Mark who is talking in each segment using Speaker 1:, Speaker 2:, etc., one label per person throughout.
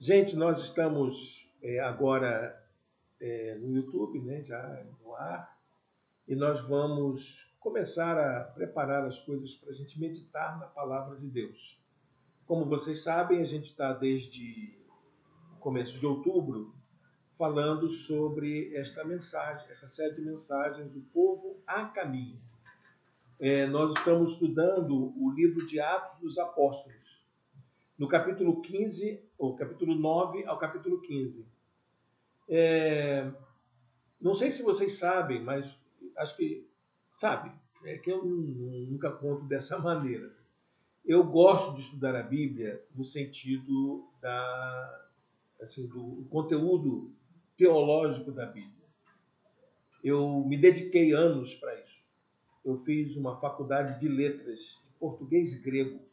Speaker 1: Gente, nós estamos agora no YouTube, né, já no ar, e nós vamos começar a preparar as coisas para a gente meditar na palavra de Deus. Como vocês sabem, a gente está desde o começo de outubro falando sobre esta mensagem, essa série de mensagens do povo a caminho. Nós estamos estudando o livro de Atos dos Apóstolos, no capítulo 15, ou capítulo 9 ao capítulo 15. Não sei se vocês sabem, mas acho que sabem, que eu nunca conto dessa maneira. Eu gosto de estudar a Bíblia no sentido do conteúdo teológico da Bíblia. Eu me dediquei anos para isso. Eu fiz uma faculdade de letras, de português e grego.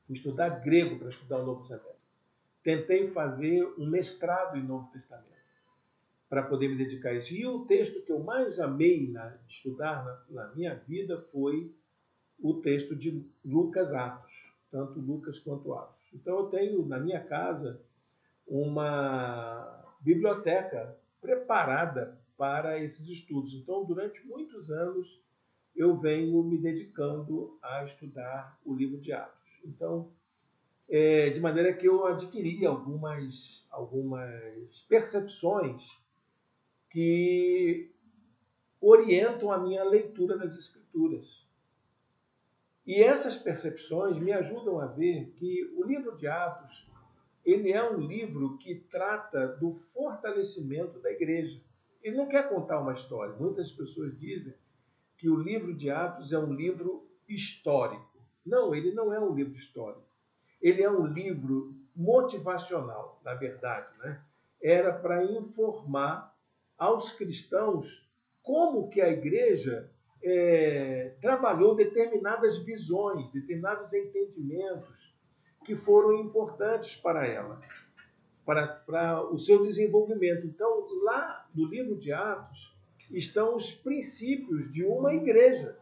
Speaker 1: Fui estudar grego para estudar o Novo Testamento. Tentei fazer um mestrado em Novo Testamento para poder me dedicar a isso. E o texto que eu mais amei de estudar na minha vida foi o texto de Lucas Atos, tanto Lucas quanto Atos. Então eu tenho na minha casa uma biblioteca preparada para esses estudos. Então, durante muitos anos, eu venho me dedicando a estudar o livro de Atos. Então, de maneira que eu adquiri algumas percepções que orientam a minha leitura das Escrituras. E essas percepções me ajudam a ver que o livro de Atos ele é um livro que trata do fortalecimento da igreja. Ele não quer contar uma história. Muitas pessoas dizem que o livro de Atos é um livro histórico. Não, ele não é um livro histórico. Ele é um livro motivacional, na verdade, né? Era para informar aos cristãos como que a igreja trabalhou determinadas visões, determinados entendimentos que foram importantes para ela, para o seu desenvolvimento. Então, lá no livro de Atos estão os princípios de uma igreja.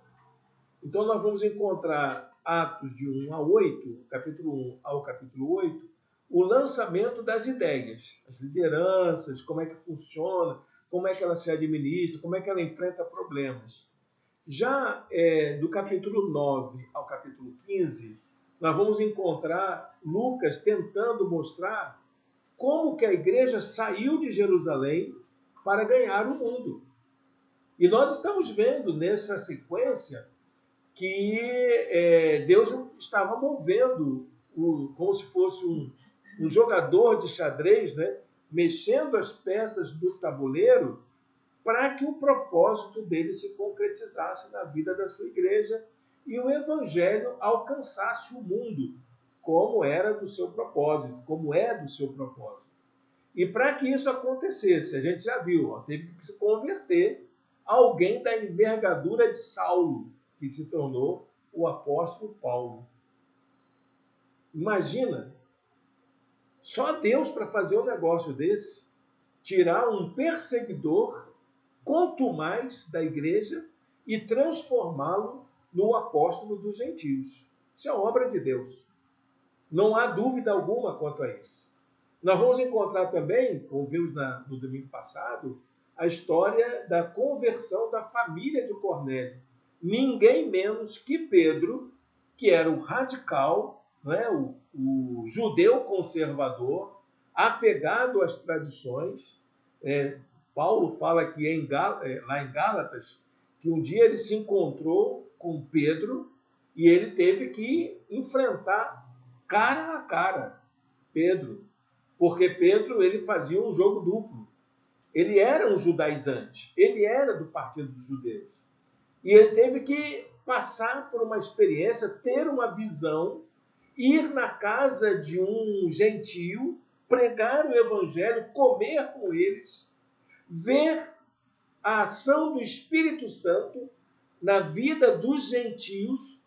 Speaker 1: Então, nós vamos encontrar Atos de 1 a 8, capítulo 1 ao capítulo 8, o lançamento das ideias, as lideranças, como é que funciona, como é que ela se administra, como é que ela enfrenta problemas. Já do capítulo 9 ao capítulo 15, nós vamos encontrar Lucas tentando mostrar como que a igreja saiu de Jerusalém para ganhar o mundo. E nós estamos vendo nessa sequência que Deus estava movendo, como se fosse um jogador de xadrez, né? Mexendo as peças do tabuleiro para que o propósito dele se concretizasse na vida da sua igreja e o evangelho alcançasse o mundo, como era do seu propósito, como é do seu propósito. E para que isso acontecesse, a gente já viu, teve que se converter alguém da envergadura de Saulo, que se tornou o apóstolo Paulo. Imagina, só Deus para fazer um negócio desse, tirar um perseguidor contumaz da igreja e transformá-lo no apóstolo dos gentios. Isso é obra de Deus. Não há dúvida alguma quanto a isso. Nós vamos encontrar também, como vimos no domingo passado, a história da conversão da família de Cornélio. Ninguém menos que Pedro, que era o radical, né, o judeu conservador, apegado às tradições. Paulo fala que lá em Gálatas, que um dia ele se encontrou com Pedro e ele teve que enfrentar cara a cara Pedro, porque Pedro ele fazia um jogo duplo. Ele era um judaizante, ele era do partido dos judeus. E ele teve que passar por uma experiência, ter uma visão, ir na casa de um gentio, pregar o evangelho, comer com eles, ver a ação do Espírito Santo na vida dos gentios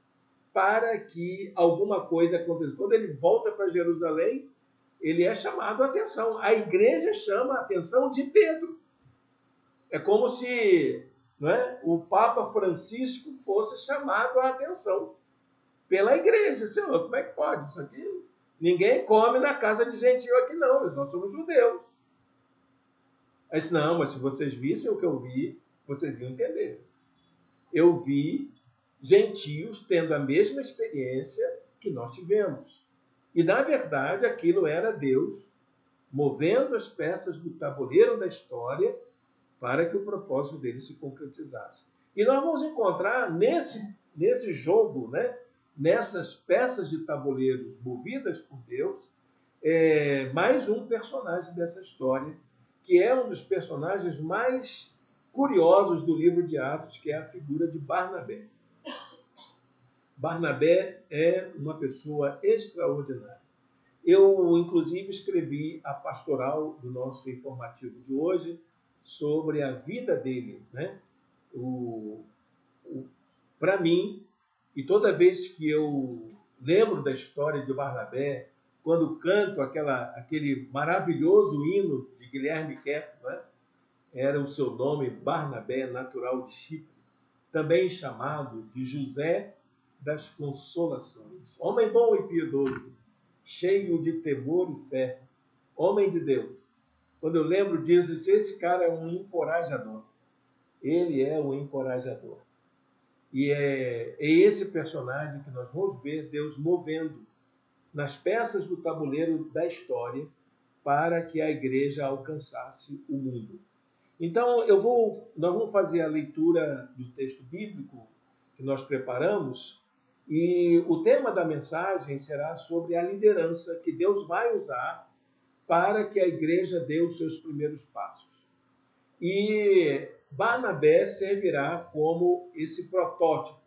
Speaker 1: para que alguma coisa aconteça. Quando ele volta para Jerusalém, ele é chamado a atenção. A igreja chama a atenção de Pedro. É como se o Papa Francisco fosse chamado a atenção pela igreja. Senhor, como é que pode? Isso aqui Ninguém come na casa de gentio aqui não, nós somos judeus. Aí disse, não, mas se vocês vissem o que eu vi, vocês iam entender. Eu vi gentios tendo a mesma experiência que nós tivemos. E, na verdade, aquilo era Deus movendo as peças do tabuleiro da história para que o propósito dele se concretizasse. E nós vamos encontrar nesse jogo, né, nessas peças de tabuleiro movidas por Deus, mais um personagem dessa história, que é um dos personagens mais curiosos do livro de Atos, que é a figura de Barnabé. Barnabé é uma pessoa extraordinária. Eu, inclusive, escrevi a pastoral do nosso informativo de hoje sobre a vida dele, né? Para mim, e toda vez que eu lembro da história de Barnabé, quando canto aquele maravilhoso hino de Guilherme Kepler, né? Era o seu nome, Barnabé, natural de Chipre, também chamado de José das Consolações. Homem bom e piedoso, cheio de temor e fé, homem de Deus. Quando eu lembro disso, esse cara é um encorajador. Ele é um encorajador. E é esse personagem que nós vamos ver Deus movendo nas peças do tabuleiro da história para que a igreja alcançasse o mundo. Então, nós vamos fazer a leitura do texto bíblico que nós preparamos, e o tema da mensagem será sobre a liderança que Deus vai usar para que a igreja dê os seus primeiros passos. E Barnabé servirá como esse protótipo.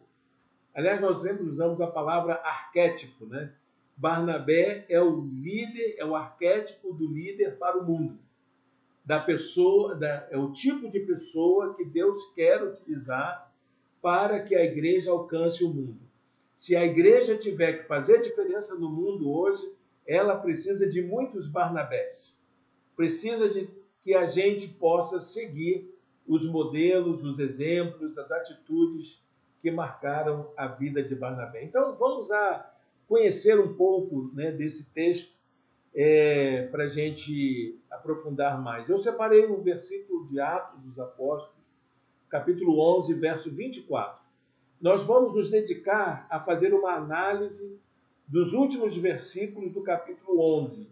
Speaker 1: Aliás, nós sempre usamos a palavra arquétipo, né? Barnabé é o líder, é o arquétipo do líder para o mundo. É o tipo de pessoa que Deus quer utilizar para que a igreja alcance o mundo. Se a igreja tiver que fazer diferença no mundo hoje, ela precisa de muitos Barnabés. Precisa de que a gente possa seguir os modelos, os exemplos, as atitudes que marcaram a vida de Barnabé. Então, vamos conhecer um pouco, né, desse texto para a gente aprofundar mais. Eu separei um versículo de Atos dos Apóstolos, capítulo 11, verso 24. Nós vamos nos dedicar a fazer uma análise dos últimos versículos do capítulo 11.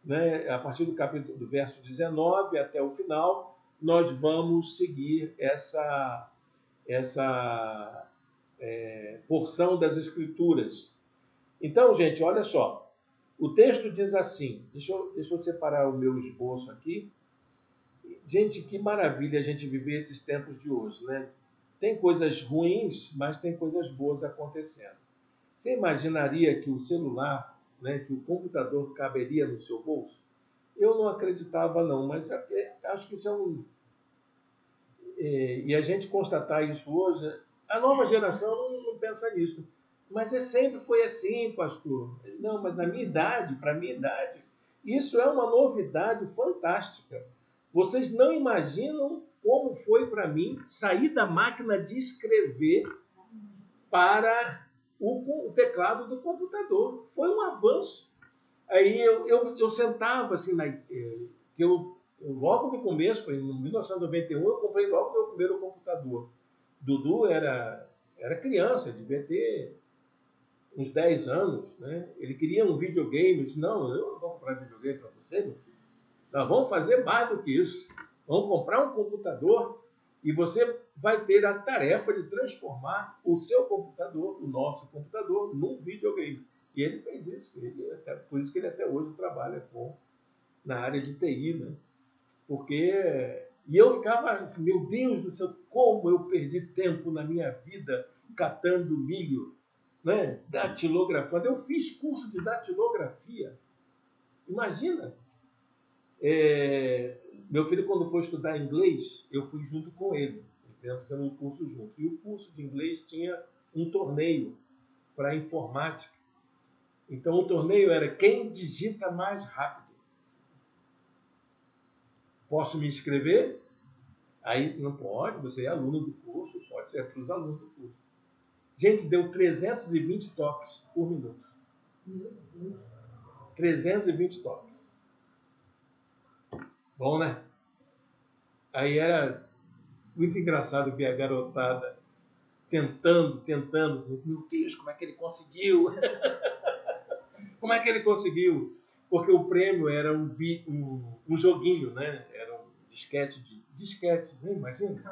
Speaker 1: Né? A partir do verso 19 até o final, nós vamos seguir essa porção das Escrituras. Então, gente, olha só. O texto diz assim, deixa eu separar o meu esboço aqui. Gente, que maravilha a gente viver esses tempos de hoje, né? Tem coisas ruins, mas tem coisas boas acontecendo. Você imaginaria que o celular, né, que o computador caberia no seu bolso? Eu não acreditava não, mas acho que isso é um... E a gente constatar isso hoje, a nova geração não pensa nisso. Mas sempre foi assim, pastor. Não, mas na minha idade, para a minha idade, isso é uma novidade fantástica. Vocês não imaginam como foi para mim sair da máquina de escrever para o teclado do computador. Foi um avanço. Aí eu sentava assim, logo no começo, em 1991, eu comprei logo meu primeiro computador. Dudu era criança, devia ter uns 10 anos, né? Ele queria um videogame. Eu disse, não, eu não vou comprar videogame para você, meu filho. Nós vamos fazer mais do que isso. Vamos comprar um computador e você vai ter a tarefa de transformar o seu computador, o nosso computador, num videogame. E ele fez isso. Por isso que ele até hoje trabalha na área de TI, né? E eu ficava assim, meu Deus do céu, como eu perdi tempo na minha vida catando milho, né? Datilografando. Eu fiz curso de datilografia. Imagina. Meu filho, quando foi estudar inglês, eu fui junto com ele. Fizemos um curso junto. E o curso de inglês tinha um torneio para informática. Então, o torneio era quem digita mais rápido. Posso me inscrever? Aí não pode, você é aluno do curso, pode ser para os alunos do curso. Gente, deu 320 toques por minuto. 320 toques. Bom, né? Aí era muito engraçado ver a garotada tentando. Meu Deus, como é que ele conseguiu? Como é que ele conseguiu? Porque o prêmio era um joguinho, né? Era um disquete, né? Imagina?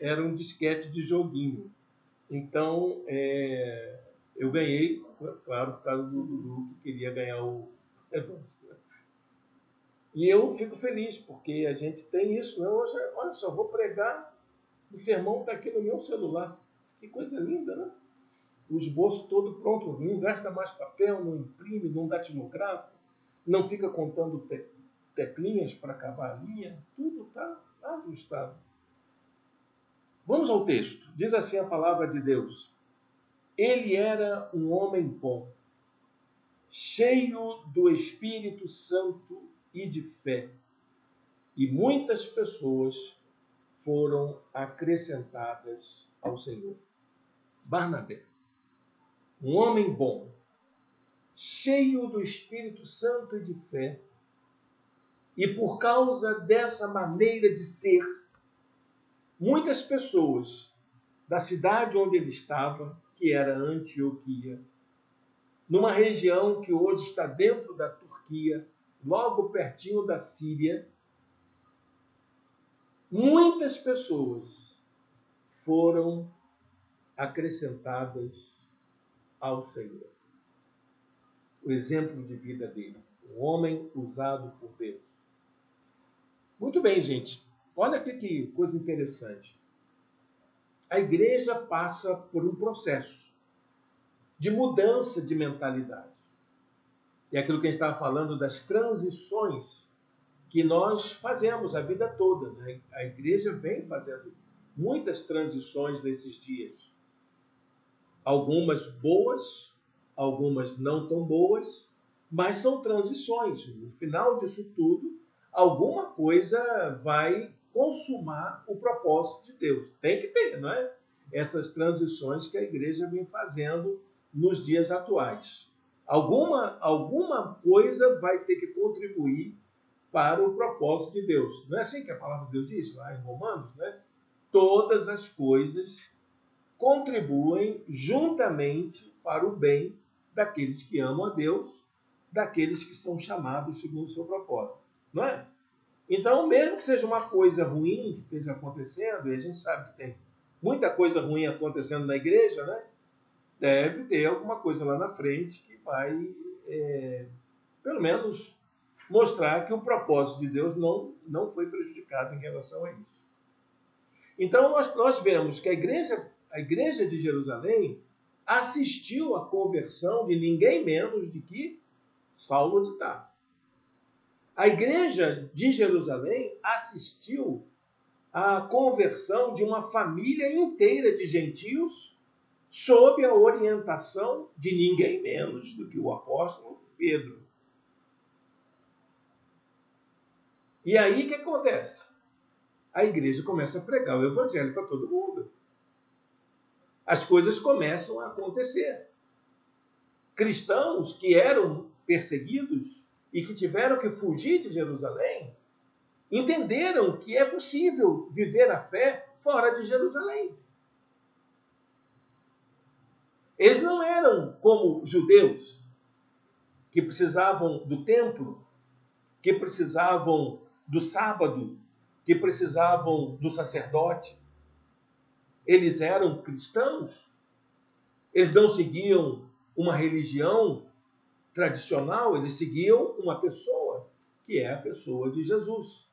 Speaker 1: Era um disquete de joguinho. Então, eu ganhei, claro, por causa do Dudu, que queria ganhar o negócio. E eu fico feliz, porque a gente tem isso, né? Hoje, olha só, vou pregar, o sermão está aqui no meu celular. Que coisa linda, né? O esboço todo pronto, não gasta mais papel, não imprime, não datilografa, não fica contando teclinhas para acabar a linha, tudo está ajustado. Vamos ao texto. Diz assim a palavra de Deus. Ele era um homem bom, cheio do Espírito Santo e de fé, e muitas pessoas foram acrescentadas ao Senhor. Barnabé, um homem bom, cheio do Espírito Santo e de fé, e por causa dessa maneira de ser, muitas pessoas da cidade onde ele estava, que era Antioquia, numa região que hoje está dentro da Turquia, logo pertinho da Síria, muitas pessoas foram acrescentadas ao Senhor. O exemplo de vida dele, um homem usado por Deus. Muito bem, gente. Olha aqui que coisa interessante. A igreja passa por um processo de mudança de mentalidade. E aquilo que a gente estava falando das transições que nós fazemos a vida toda, né? A igreja vem fazendo muitas transições nesses dias. Algumas boas, algumas não tão boas, mas são transições. No final disso tudo, alguma coisa vai consumar o propósito de Deus. Tem que ter, não é? Essas transições que a igreja vem fazendo nos dias atuais. Alguma coisa vai ter que contribuir para o propósito de Deus. Não é assim que a palavra de Deus diz lá em Romanos, né? Todas as coisas contribuem juntamente para o bem daqueles que amam a Deus, daqueles que são chamados segundo o seu propósito. Não é? Então, mesmo que seja uma coisa ruim que esteja acontecendo, e a gente sabe que tem muita coisa ruim acontecendo na igreja, né? Deve ter alguma coisa lá na frente que vai, pelo menos, mostrar que o propósito de Deus não foi prejudicado em relação a isso. Então, nós vemos que a igreja de Jerusalém assistiu à conversão de ninguém menos do que Saulo de Tarso. A igreja de Jerusalém assistiu à conversão de uma família inteira de gentios sob a orientação de ninguém menos do que o apóstolo Pedro. E aí o que acontece? A igreja começa a pregar o evangelho para todo mundo. As coisas começam a acontecer. Cristãos que eram perseguidos e que tiveram que fugir de Jerusalém, entenderam que é possível viver a fé fora de Jerusalém. Eles não eram como judeus, que precisavam do templo, que precisavam do sábado, que precisavam do sacerdote. Eles eram cristãos, eles não seguiam uma religião tradicional, eles seguiam uma pessoa, que é a pessoa de Jesus.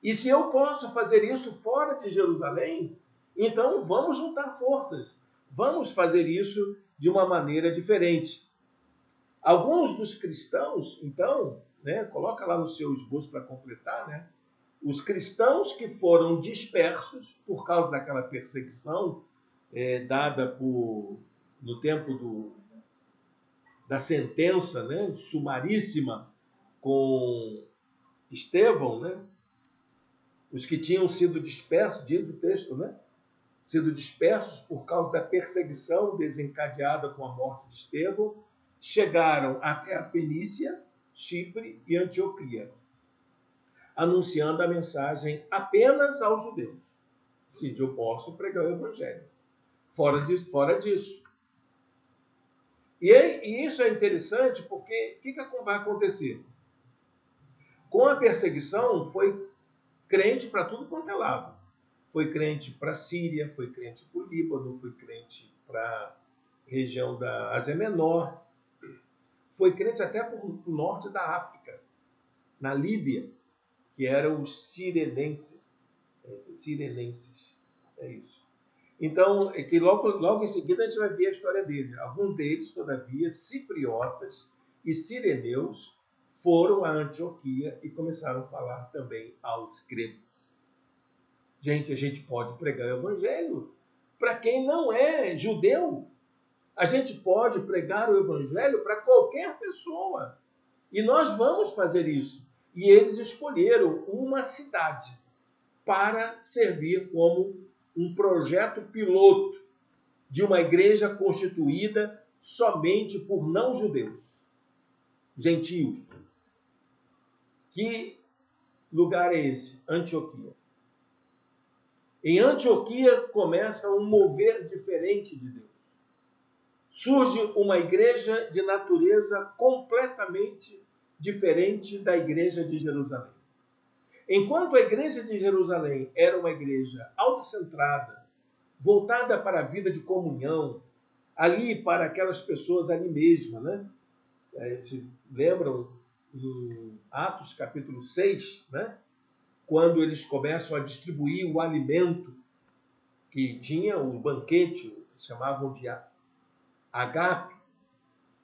Speaker 1: E se eu posso fazer isso fora de Jerusalém, então vamos juntar forças, vamos fazer isso de uma maneira diferente. Alguns dos cristãos, então, coloca lá no seu esboço para completar, os cristãos que foram dispersos por causa daquela perseguição dada no tempo da sentença sumaríssima com Estevão, os que tinham sido dispersos, diz o texto, sido dispersos por causa da perseguição desencadeada com a morte de Estevão, chegaram até a Fenícia, Chipre e Antioquia, anunciando a mensagem apenas aos judeus. Sim, eu posso pregar o evangelho. Fora disso. E isso é interessante porque o que vai acontecer? Com a perseguição, foi crente para tudo quanto é lado. Foi crente para a Síria, foi crente para o Líbano, foi crente para a região da Ásia Menor, foi crente até para o norte da África, na Líbia, que eram os sirenenses. É isso. Então, é que logo em seguida a gente vai ver a história deles. Alguns deles, todavia, cipriotas e sireneus, foram a Antioquia e começaram a falar também aos gregos. Gente, a gente pode pregar o evangelho para quem não é judeu. A gente pode pregar o evangelho para qualquer pessoa. E nós vamos fazer isso. E eles escolheram uma cidade para servir como um projeto piloto de uma igreja constituída somente por não-judeus, gentios. Que lugar é esse? Antioquia. Em Antioquia começa um mover diferente de Deus. Surge uma igreja de natureza completamente diferente da igreja de Jerusalém. Enquanto a igreja de Jerusalém era uma igreja autocentrada, voltada para a vida de comunhão, ali para aquelas pessoas ali mesmo, né? Se lembram em Atos capítulo 6, né? Quando eles começam a distribuir o alimento, que tinha um banquete, que chamavam de agape.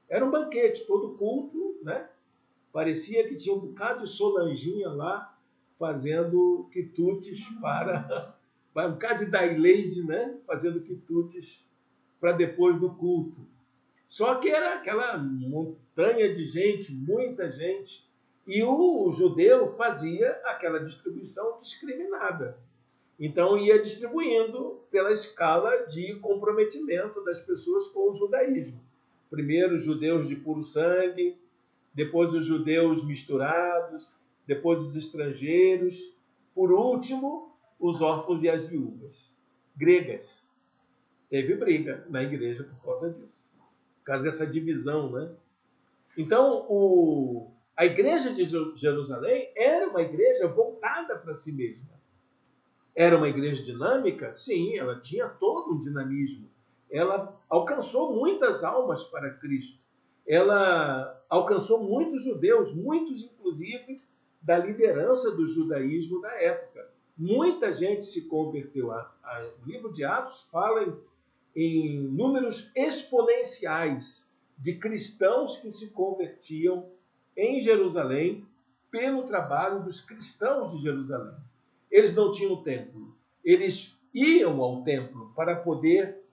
Speaker 1: Era um banquete, todo culto, né? Parecia que tinha um bocado de solanjinha lá, fazendo quitutes para um bocado de Daileide, né? Fazendo quitutes para depois do culto. Só que era aquela montanha de gente, muita gente, e o judeu fazia aquela distribuição discriminada. Então ia distribuindo pela escala de comprometimento das pessoas com o judaísmo. Primeiro os judeus de puro sangue, depois os judeus misturados, depois os estrangeiros, por último, os órfãos e as viúvas gregas. Teve briga na igreja por causa disso, por causa dessa divisão, né? Então, a igreja de Jerusalém era uma igreja voltada para si mesma. Era uma igreja dinâmica? Sim, ela tinha todo um dinamismo. Ela alcançou muitas almas para Cristo. Ela alcançou muitos judeus, muitos inclusive da liderança do judaísmo da época. Muita gente se converteu. O livro de Atos fala em números exponenciais de cristãos que se convertiam em Jerusalém pelo trabalho dos cristãos de Jerusalém. Eles não tinham templo. Eles iam ao templo para poder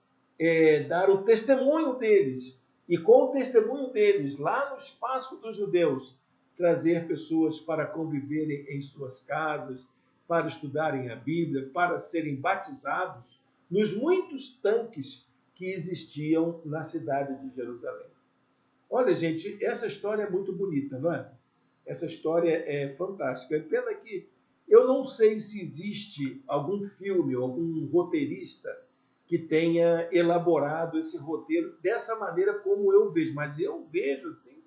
Speaker 1: dar o testemunho deles. E com o testemunho deles, lá no espaço dos judeus, trazer pessoas para conviverem em suas casas, para estudarem a Bíblia, para serem batizados nos muitos tanques que existiam na cidade de Jerusalém. Olha, gente, essa história é muito bonita, não é? Essa história é fantástica. É pena que eu não sei se existe algum filme, algum roteirista que tenha elaborado esse roteiro dessa maneira como eu vejo. Mas eu vejo, assim,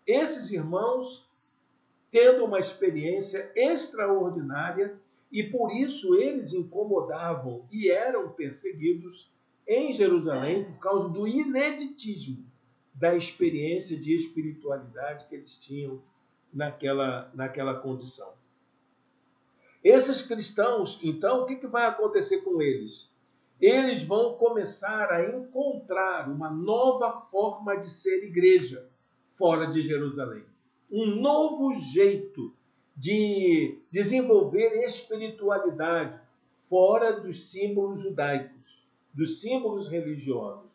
Speaker 1: esses irmãos tendo uma experiência extraordinária e por isso eles incomodavam e eram perseguidos em Jerusalém por causa do ineditismo da experiência de espiritualidade que eles tinham naquela condição. Esses cristãos, então, o que vai acontecer com eles? Eles vão começar a encontrar uma nova forma de ser igreja fora de Jerusalém. Um novo jeito de desenvolver espiritualidade fora dos símbolos judaicos, dos símbolos religiosos.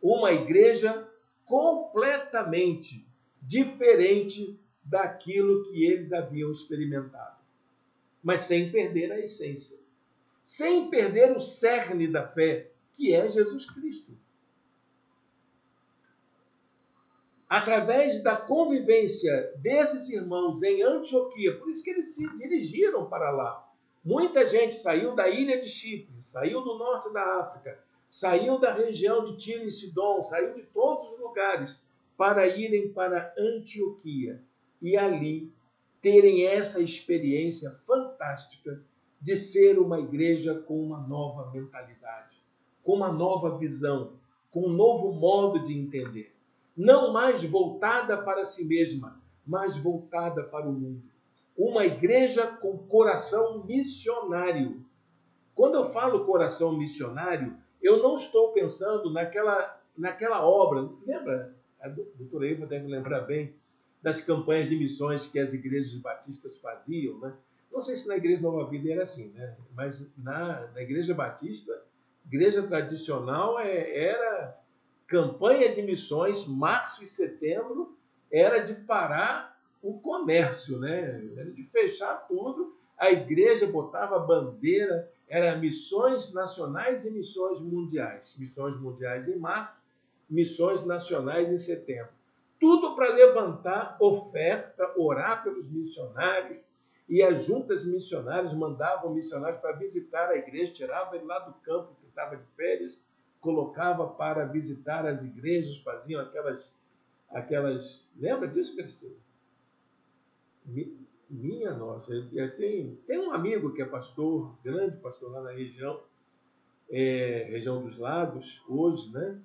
Speaker 1: Uma igreja completamente diferente daquilo que eles haviam experimentado, mas sem perder a essência, sem perder o cerne da fé, que é Jesus Cristo. através da convivência desses irmãos em Antioquia, por isso que eles se dirigiram para lá. Muita gente saiu da ilha de Chipre, saiu do norte da África, saiu da região de Tiro e Sidom, saiu de todos os lugares para irem para Antioquia e ali terem essa experiência fantástica de ser uma igreja com uma nova mentalidade, com uma nova visão, com um novo modo de entender. Não mais voltada para si mesma, mas voltada para o mundo. Uma igreja com coração missionário. Quando eu falo coração missionário, eu não estou pensando naquela obra. Lembra? A doutora Eva deve lembrar bem das campanhas de missões que as igrejas batistas faziam, né? Não sei se na Igreja Nova Vida era assim, né? Mas na Igreja Batista, igreja tradicional, era campanha de missões, março e setembro, era de parar o comércio, né? Era de fechar tudo, a igreja botava bandeira, era missões nacionais e missões mundiais. Missões mundiais em março, missões nacionais em setembro. Tudo para levantar oferta, orar pelos missionários, e as juntas missionárias mandavam missionários para visitar a igreja, tiravam ele lá do campo que estava de férias, colocava para visitar as igrejas, faziam aquelas... Lembra disso, Cristina? Minha nossa, tem um amigo que é pastor, grande pastor lá na região dos Lagos, hoje, né?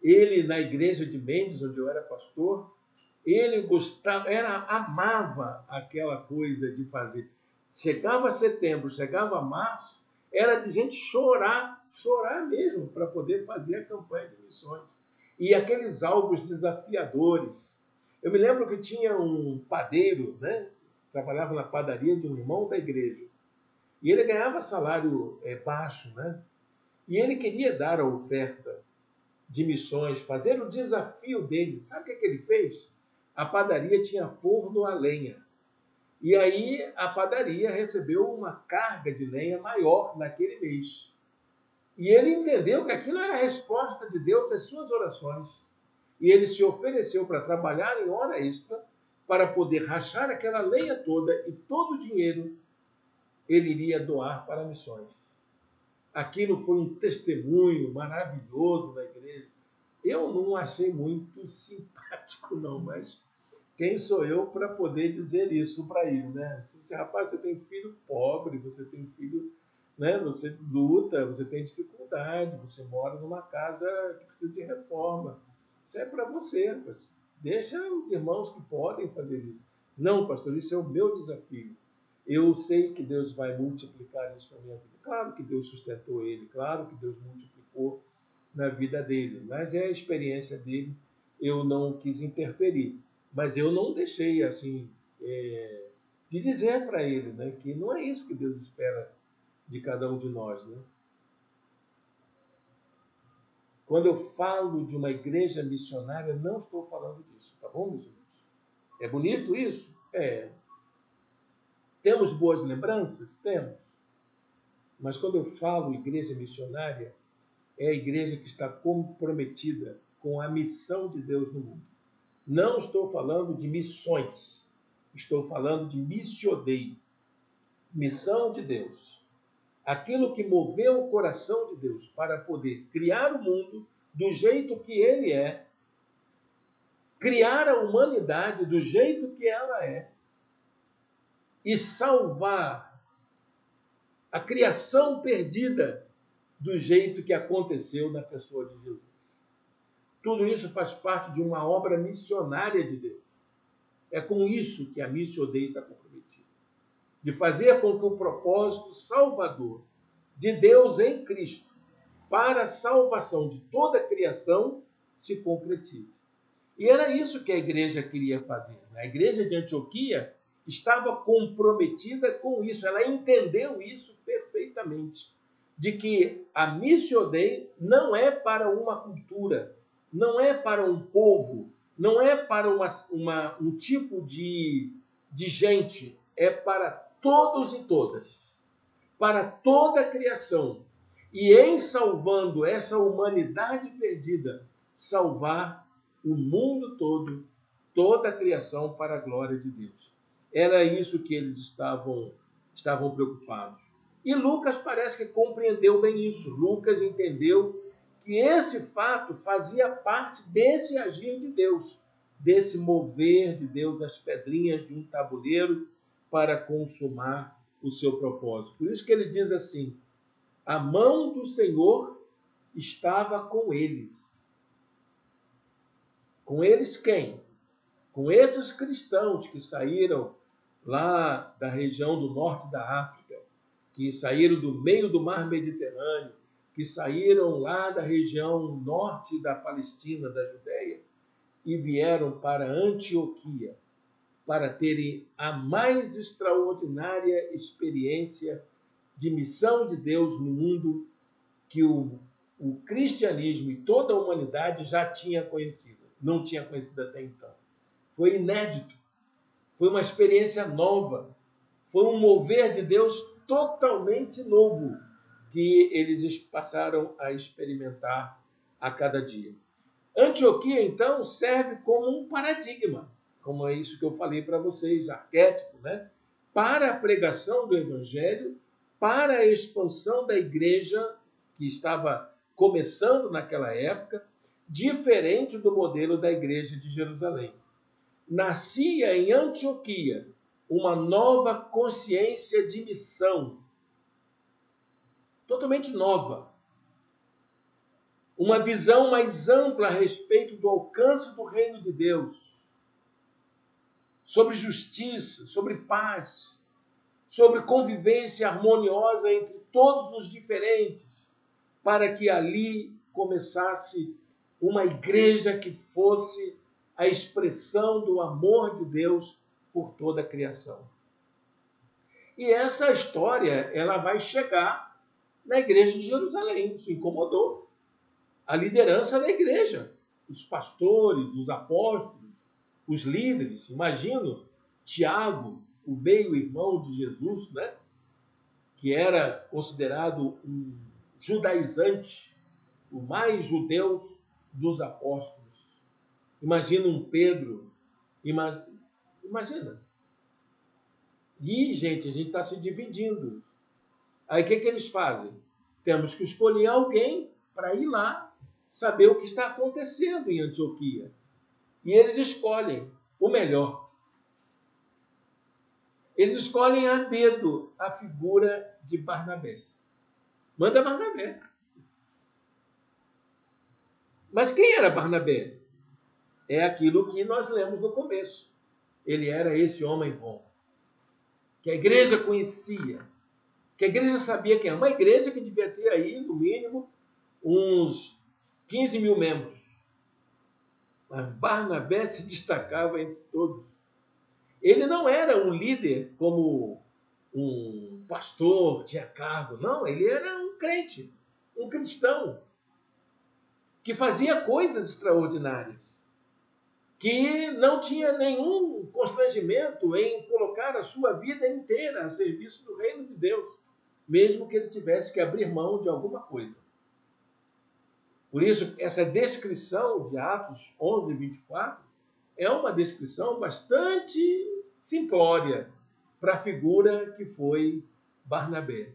Speaker 1: Ele, na igreja de Mendes, onde eu era pastor, ele gostava, amava aquela coisa de fazer. Chegava setembro, chegava março, era de gente chorar mesmo, para poder fazer a campanha de missões. E aqueles alvos desafiadores. Eu me lembro que tinha um padeiro, né? Trabalhava na padaria de um irmão da igreja. E ele ganhava salário baixo, né? E ele queria dar a oferta de missões, fazer o desafio dele. Sabe o que ele fez? A padaria tinha forno a lenha. E aí a padaria recebeu uma carga de lenha maior naquele mês. E ele entendeu que aquilo era a resposta de Deus às suas orações. E ele se ofereceu para trabalhar em hora extra, para poder rachar aquela lenha toda, e todo o dinheiro ele iria doar para missões. Aquilo foi um testemunho maravilhoso da igreja. Eu não achei muito simpático, não, mas quem sou eu para poder dizer isso para ele, né? Você, rapaz, você tem filho pobre, você tem filho, né? Você luta, você tem dificuldade, você mora numa casa que precisa de reforma. Isso é para você, pastor. Deixa os irmãos que podem fazer isso. Não, pastor, isso é o meu desafio. Eu sei que Deus vai multiplicar isso na minha vida. Claro que Deus sustentou ele, claro que Deus multiplicou na vida dele, mas é a experiência dele, eu não quis interferir. Mas eu não deixei assim de dizer para ele, né, que não é isso que Deus espera de cada um de nós, né? Quando eu falo de uma igreja missionária, não estou falando disso, tá bom, meus irmãos? É bonito isso? É. Temos boas lembranças? Temos. Mas quando eu falo igreja missionária, é a igreja que está comprometida com a missão de Deus no mundo. Não estou falando de missões, estou falando de missio Dei, missão de Deus. Aquilo que moveu o coração de Deus para poder criar o mundo do jeito que ele é, criar a humanidade do jeito que ela é e salvar a criação perdida do jeito que aconteceu na pessoa de Jesus. Tudo isso faz parte de uma obra missionária de Deus. É com isso que a Missio Dei está comprometida. De fazer com que o propósito salvador de Deus em Cristo para a salvação de toda a criação se concretize. E era isso que a igreja queria fazer. A igreja de Antioquia estava comprometida com isso. Ela entendeu isso perfeitamente. De que a Missio Dei não é para uma cultura, não é para um povo, não é para um tipo de gente, é para todos e todas, para toda a criação. E em salvando essa humanidade perdida, salvar o mundo todo, toda a criação para a glória de Deus. Era isso que eles estavam preocupados. E Lucas parece que compreendeu bem isso. Lucas entendeu que esse fato fazia parte desse agir de Deus, desse mover de Deus as pedrinhas de um tabuleiro para consumar o seu propósito. Por isso que ele diz assim: a mão do Senhor estava com eles. Com eles quem? Com esses cristãos que saíram lá da região do norte da África, que saíram do meio do mar Mediterrâneo, que saíram lá da região norte da Palestina, da Judéia, e vieram para Antioquia, para terem a mais extraordinária experiência de missão de Deus no mundo que o cristianismo e toda a humanidade já tinha conhecido, não tinha conhecido até então. Foi inédito, foi uma experiência nova, foi um mover de Deus totalmente novo que eles passaram a experimentar a cada dia. Antioquia, então, serve como um paradigma, como é isso que eu falei para vocês, arquétipo, né? Para a pregação do Evangelho, para a expansão da igreja que estava começando naquela época, diferente do modelo da igreja de Jerusalém. Nascia em Antioquia uma nova consciência de missão, totalmente nova. Uma visão mais ampla a respeito do alcance do reino de Deus, sobre justiça, sobre paz, sobre convivência harmoniosa entre todos os diferentes, para que ali começasse uma igreja que fosse a expressão do amor de Deus por toda a criação. E essa história, ela vai chegar na igreja de Jerusalém. Isso incomodou a liderança da igreja, os pastores, os apóstolos, os líderes. Imagino Tiago, o meio-irmão de Jesus, né? Que era considerado um judaizante, o mais judeu dos apóstolos. Imagina um Pedro, imagina. E, gente, a gente está se dividindo. Aí o que eles fazem? Temos que escolher alguém para ir lá saber o que está acontecendo em Antioquia. E eles escolhem o melhor. Eles escolhem a dedo a figura de Barnabé. Manda Barnabé. Mas quem era Barnabé? É aquilo que nós lemos no começo. Ele era esse homem bom, que a igreja conhecia, que a igreja sabia quem era. Uma igreja que devia ter aí, no mínimo, uns 15 mil membros. Mas Barnabé se destacava entre todos. Ele não era um líder como um pastor, tinha cargo. Não, ele era um crente, um cristão, que fazia coisas extraordinárias, que não tinha nenhum constrangimento em colocar a sua vida inteira a serviço do reino de Deus, mesmo que ele tivesse que abrir mão de alguma coisa. Por isso, essa descrição de Atos 11, 24 é uma descrição bastante simplória para a figura que foi Barnabé.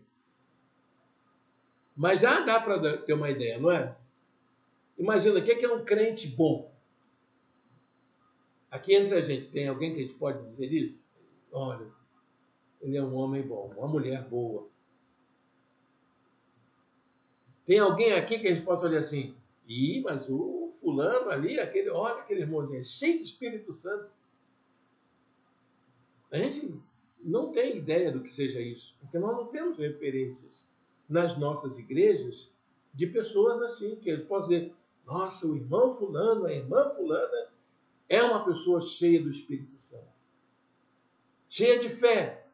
Speaker 1: Mas já dá para ter uma ideia, não é? Imagina, o que é um crente bom? Aqui entre a gente, tem alguém que a gente pode dizer isso? Olha, ele é um homem bom, uma mulher boa. Tem alguém aqui que a gente possa olhar assim, mas o fulano ali, olha aquele irmãozinho, cheio de Espírito Santo. A gente não tem ideia do que seja isso, porque nós não temos referências nas nossas igrejas de pessoas assim, que a gente pode dizer, nossa, o irmão fulano, a irmã fulana é uma pessoa cheia do Espírito Santo, cheia de fé.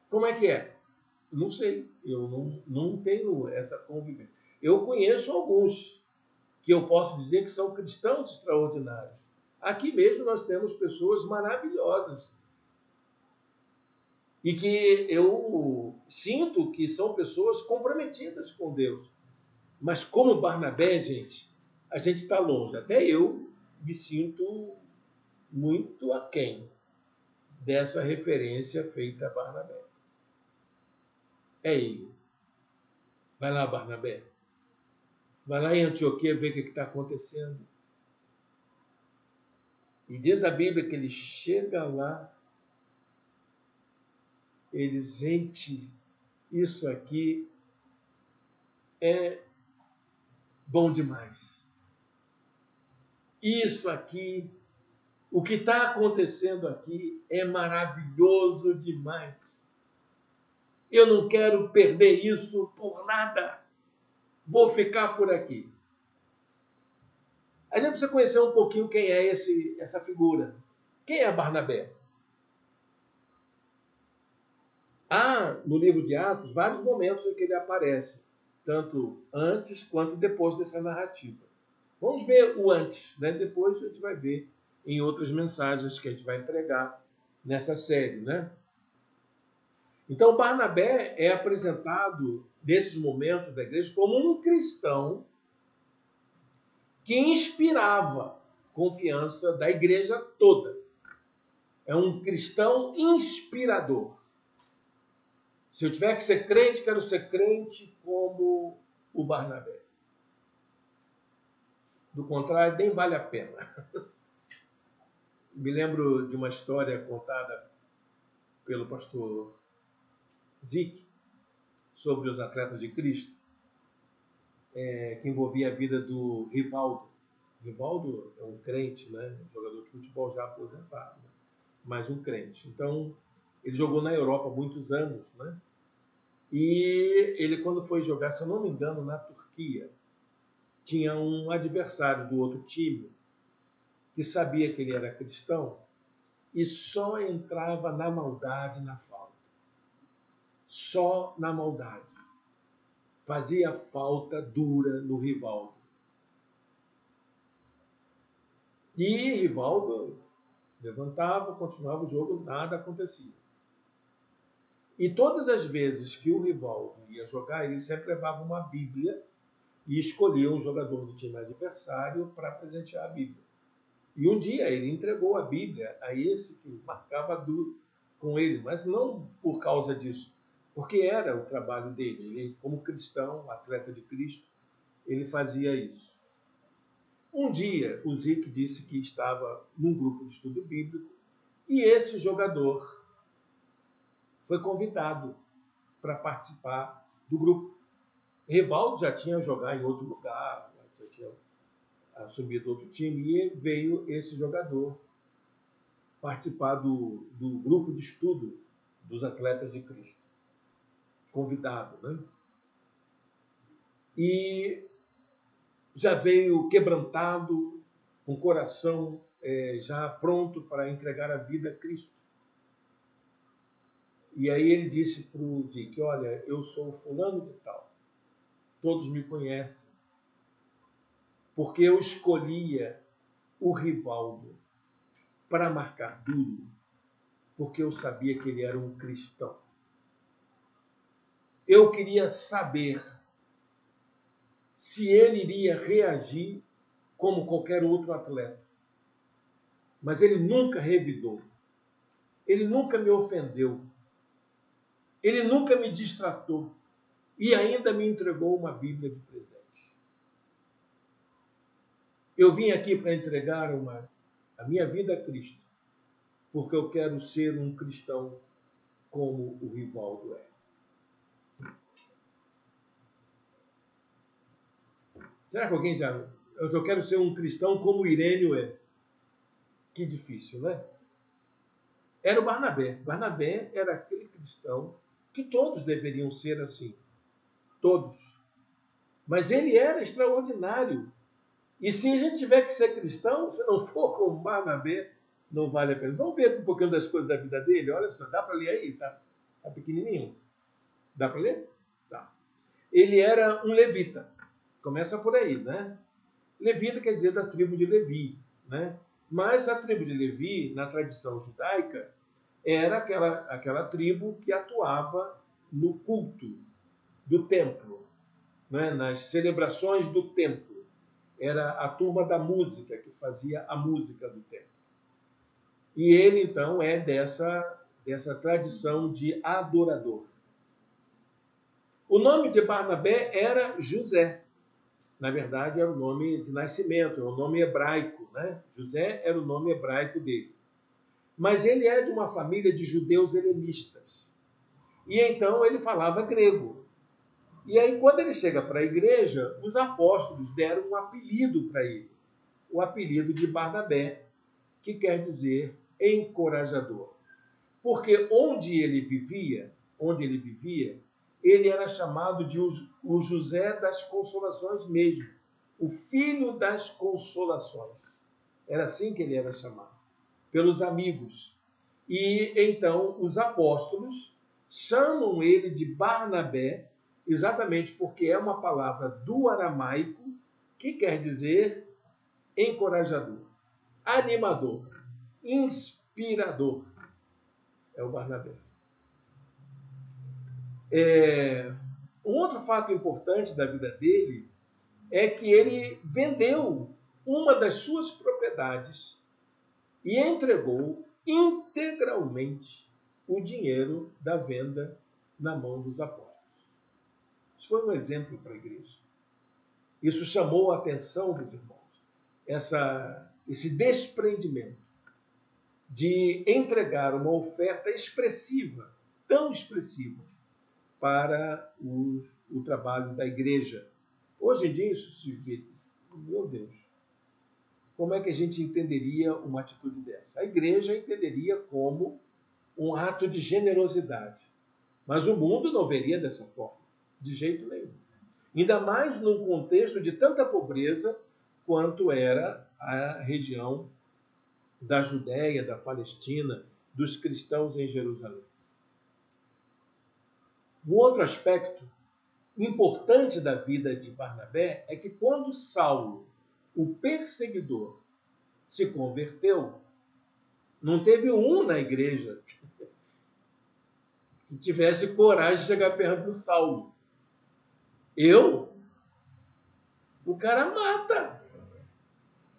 Speaker 1: Como é que é? Não sei, eu não tenho essa convivência. Eu conheço alguns que eu posso dizer que são cristãos extraordinários. Aqui mesmo nós temos pessoas maravilhosas e que eu sinto que são pessoas comprometidas com Deus. Mas como Barnabé, gente, a gente está longe. Até eu me sinto muito aquém dessa referência feita a Barnabé. É ele. Vai lá, Barnabé. Vai lá em Antioquia ver o que está acontecendo. E diz a Bíblia que ele chega lá, ele, gente, isso aqui é bom demais. Isso aqui, o que está acontecendo aqui é maravilhoso demais. Eu não quero perder isso por nada. Vou ficar por aqui. A gente precisa conhecer um pouquinho quem é essa figura. Quem é Barnabé? Há, no livro de Atos, vários momentos em que ele aparece, tanto antes quanto depois dessa narrativa. Vamos ver o antes, né? Depois a gente vai ver em outras mensagens que a gente vai pregar nessa série, né? Então, Barnabé é apresentado, nesses momentos da igreja, como um cristão que inspirava confiança da igreja toda. É um cristão inspirador. Se eu tiver que ser crente, quero ser crente como o Barnabé. Do contrário, nem vale a pena. Me lembro de uma história contada pelo pastor Zic sobre os atletas de Cristo, que envolvia a vida do Rivaldo. Rivaldo é um crente, né? Um jogador de futebol já aposentado, né? Mas um crente. Então, ele jogou na Europa há muitos anos, né? E ele, quando foi jogar, se eu não me engano, na Turquia, tinha um adversário do outro time que sabia que ele era cristão e só entrava na maldade, na falta. Só na maldade. Fazia falta dura no Rivaldo. E Rivaldo levantava, continuava o jogo, nada acontecia. E todas as vezes que o Rivaldo ia jogar, ele sempre levava uma Bíblia e escolhia um jogador do time adversário para presentear a Bíblia. E um dia ele entregou a Bíblia a esse que marcava duro com ele, mas não por causa disso, porque era o trabalho dele. Ele, como cristão, atleta de Cristo, ele fazia isso. Um dia, o Zic disse que estava num grupo de estudo bíblico e esse jogador foi convidado para participar do grupo. Rivaldo já tinha jogado em outro lugar, já tinha assumido outro time, e veio esse jogador participar do grupo de estudo dos atletas de Cristo. Convidado, né? E já veio quebrantado, com o coração já pronto para entregar a vida a Cristo. E aí ele disse para o Zic, olha, eu sou fulano de tal, todos me conhecem, porque eu escolhia o Rivaldo para marcar duro, porque eu sabia que ele era um cristão. Eu queria saber se ele iria reagir como qualquer outro atleta. Mas ele nunca revidou. Ele nunca me ofendeu. Ele nunca me distratou. E ainda me entregou uma Bíblia de presente. Eu vim aqui para entregar a minha vida a Cristo, porque eu quero ser um cristão como o Rivaldo é. Será que alguém já... Eu quero ser um cristão como o Irênio é. Que difícil, né? Era o Barnabé. Barnabé era aquele cristão que todos deveriam ser assim. Todos. Mas ele era extraordinário. E se a gente tiver que ser cristão, se não for como Barnabé, não vale a pena. Vamos ver um pouquinho das coisas da vida dele? Olha só, dá para ler aí? Tá pequenininho. Dá para ler? Tá. Ele era um levita. Começa por aí, né? Levita quer dizer da tribo de Levi, né? Mas a tribo de Levi, na tradição judaica, era aquela tribo que atuava no culto do templo, né? Nas celebrações do templo. era a turma da música, que fazia a música do templo. E ele, então, é dessa tradição de adorador. O nome de Barnabé era José. Na verdade, era o nome de nascimento, é o nome hebraico, né? José era o nome hebraico dele. Mas ele é de uma família de judeus helenistas. E então ele falava grego. E aí, quando ele chega para a igreja, os apóstolos deram um apelido para ele. O apelido de Barnabé, que quer dizer encorajador. Porque onde ele vivia, ele era chamado de o José das Consolações mesmo, o filho das consolações. Era assim que ele era chamado, pelos amigos. E então os apóstolos chamam ele de Barnabé, exatamente porque é uma palavra do aramaico que quer dizer encorajador, animador, inspirador. É o Barnabé. Um outro fato importante da vida dele é que ele vendeu uma das suas propriedades e entregou integralmente o dinheiro da venda na mão dos apóstolos. Isso foi um exemplo para a igreja. Isso chamou a atenção dos irmãos. Esse desprendimento de entregar uma oferta expressiva, tão expressiva, para o trabalho da igreja. Hoje em dia isso se vê, meu Deus, como é que a gente entenderia uma atitude dessa? A igreja entenderia como um ato de generosidade, mas o mundo não veria dessa forma, de jeito nenhum. Ainda mais num contexto de tanta pobreza quanto era a região da Judéia, da Palestina, dos cristãos em Jerusalém. Um outro aspecto importante da vida de Barnabé é que quando Saulo, o perseguidor, se converteu, não teve um na igreja que tivesse coragem de chegar perto do Saulo. O cara mata.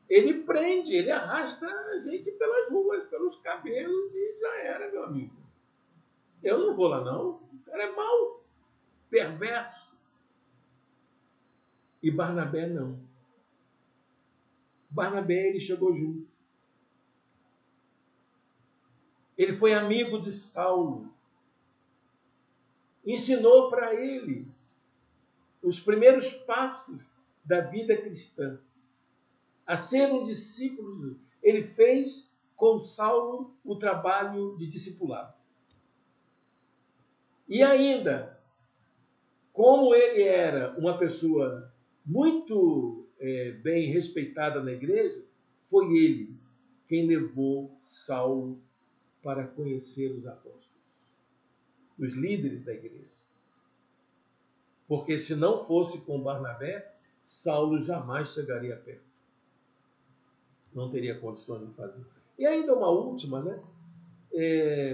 Speaker 1: Ele prende, ele arrasta a gente pelas ruas, pelos cabelos e já era, meu amigo. Eu não vou lá, não. O cara é mau, perverso. E Barnabé não. Barnabé, ele chegou junto. Ele foi amigo de Saulo. Ensinou para ele os primeiros passos da vida cristã. A ser um discípulo. Ele fez com Saulo o trabalho de discipulado. E ainda, como ele era uma pessoa muito bem respeitada na igreja, foi ele quem levou Saulo para conhecer os apóstolos, os líderes da igreja. Porque se não fosse com Barnabé, Saulo jamais chegaria perto. Não teria condições de fazer. E ainda uma última, né?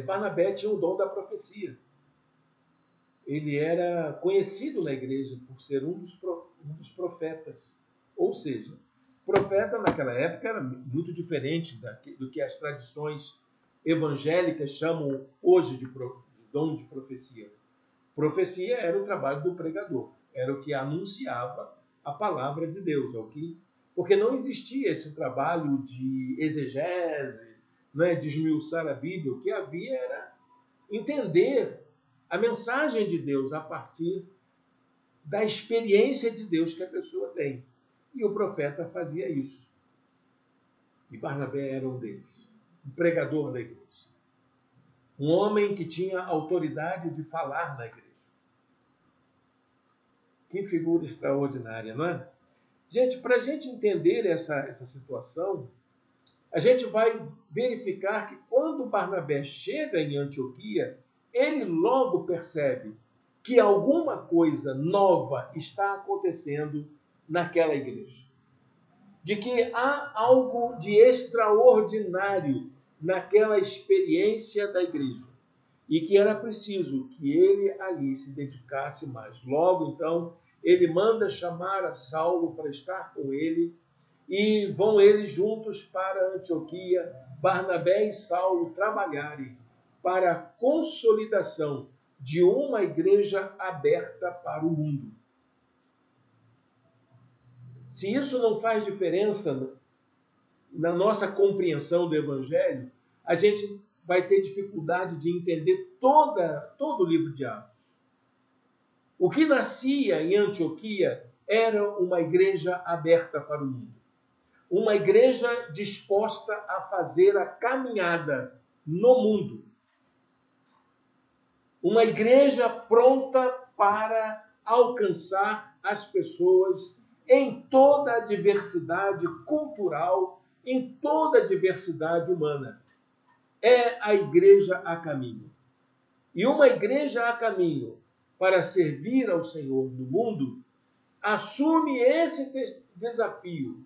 Speaker 1: Barnabé tinha o dom da profecia. Ele era conhecido na igreja por ser um dos profetas. Ou seja, profeta naquela época era muito diferente do que as tradições evangélicas chamam hoje de dom de profecia. Profecia era o trabalho do pregador, era o que anunciava a palavra de Deus, porque não existia esse trabalho de exegese, de esmiuçar a Bíblia. O que havia era entender a mensagem de Deus a partir da experiência de Deus que a pessoa tem. E o profeta fazia isso. E Barnabé era um deles, um pregador da igreja. Um homem que tinha autoridade de falar na igreja. Que figura extraordinária, não é? Gente, para a gente entender essa situação, a gente vai verificar que quando Barnabé chega em Antioquia, ele logo percebe que alguma coisa nova está acontecendo naquela igreja. De que há algo de extraordinário naquela experiência da igreja. E que era preciso que ele ali se dedicasse mais. Logo, então, ele manda chamar a Saulo para estar com ele, e vão eles juntos para Antioquia, Barnabé e Saulo trabalharem para a consolidação de uma igreja aberta para o mundo. Se isso não faz diferença na nossa compreensão do Evangelho, a gente vai ter dificuldade de entender todo o livro de Atos. O que nascia em Antioquia era uma igreja aberta para o mundo. Uma igreja disposta a fazer a caminhada no mundo. Uma igreja pronta para alcançar as pessoas em toda a diversidade cultural, em toda a diversidade humana. É a igreja a caminho. E uma igreja a caminho para servir ao Senhor no mundo assume esse desafio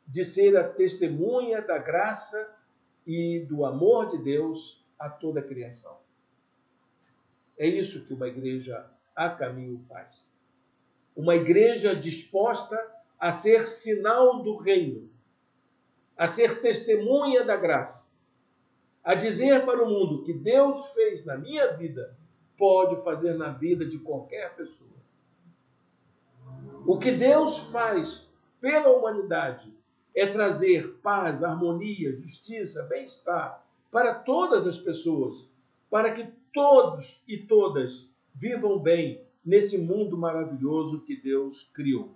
Speaker 1: de ser a testemunha da graça e do amor de Deus a toda a criação. É isso que uma igreja a caminho faz. Uma igreja disposta a ser sinal do reino, a ser testemunha da graça, a dizer para o mundo que Deus fez na minha vida, pode fazer na vida de qualquer pessoa. O que Deus faz pela humanidade é trazer paz, harmonia, justiça, bem-estar para todas as pessoas, para que todos e todas vivam bem nesse mundo maravilhoso que Deus criou.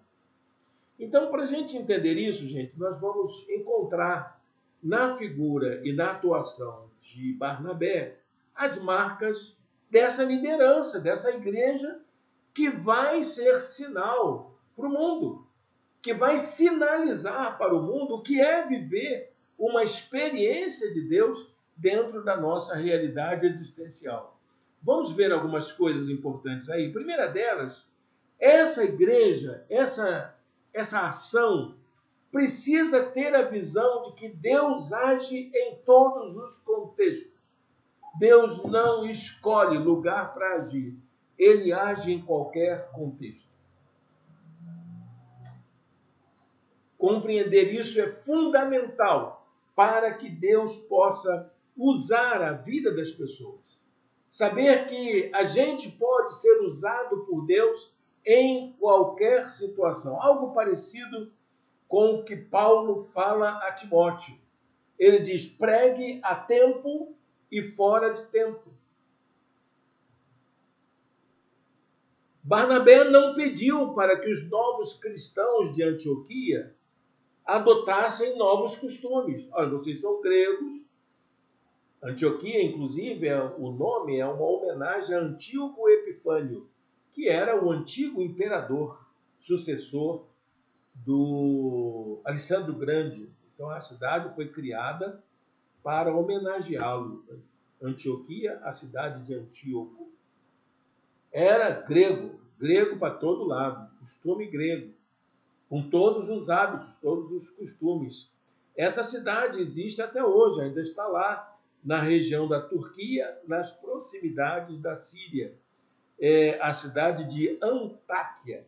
Speaker 1: Então, para a gente entender isso, gente, nós vamos encontrar na figura e na atuação de Barnabé as marcas dessa liderança, dessa igreja que vai ser sinal para o mundo, que vai sinalizar para o mundo o que é viver uma experiência de Deus dentro da nossa realidade existencial. Vamos ver algumas coisas importantes aí. A primeira delas, essa igreja, essa ação precisa ter a visão de que Deus age em todos os contextos. Deus não escolhe lugar para agir. Ele age em qualquer contexto. Compreender isso é fundamental para que Deus possa usar a vida das pessoas. Saber que a gente pode ser usado por Deus em qualquer situação. Algo parecido com o que Paulo fala a Timóteo. Ele diz, pregue a tempo e fora de tempo. Barnabé não pediu para que os novos cristãos de Antioquia adotassem novos costumes. Olha, vocês são gregos. Antioquia, inclusive, o nome é uma homenagem a Antíoco Epifânio, que era o antigo imperador, sucessor do Alexandre o Grande. Então, a cidade foi criada para homenageá-lo. Antioquia, a cidade de Antíoco. Era grego, grego para todo lado, costume grego, com todos os hábitos, todos os costumes. Essa cidade existe até hoje, ainda está lá, na região da Turquia, nas proximidades da Síria. É a cidade de Antáquia.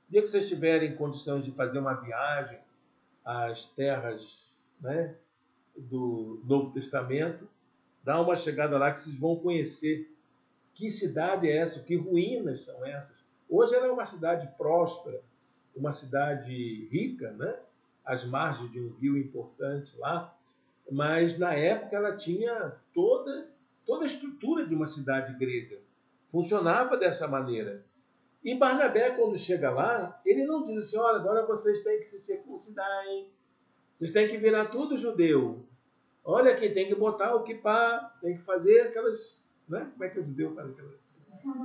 Speaker 1: No dia que vocês tiverem condições de fazer uma viagem às terras, né, do Novo Testamento, dá uma chegada lá que vocês vão conhecer que cidade é essa, que ruínas são essas. Hoje ela é uma cidade próspera, uma cidade rica, né, às margens de um rio importante lá, mas na época ela tinha toda a estrutura de uma cidade grega. Funcionava dessa maneira. E Barnabé, quando chega lá, ele não diz assim, olha, agora vocês têm que se circuncidar, hein? Vocês têm que virar tudo judeu. Olha aqui, tem que botar o quipá, tem que fazer aquelas, né? Como é que o judeu faz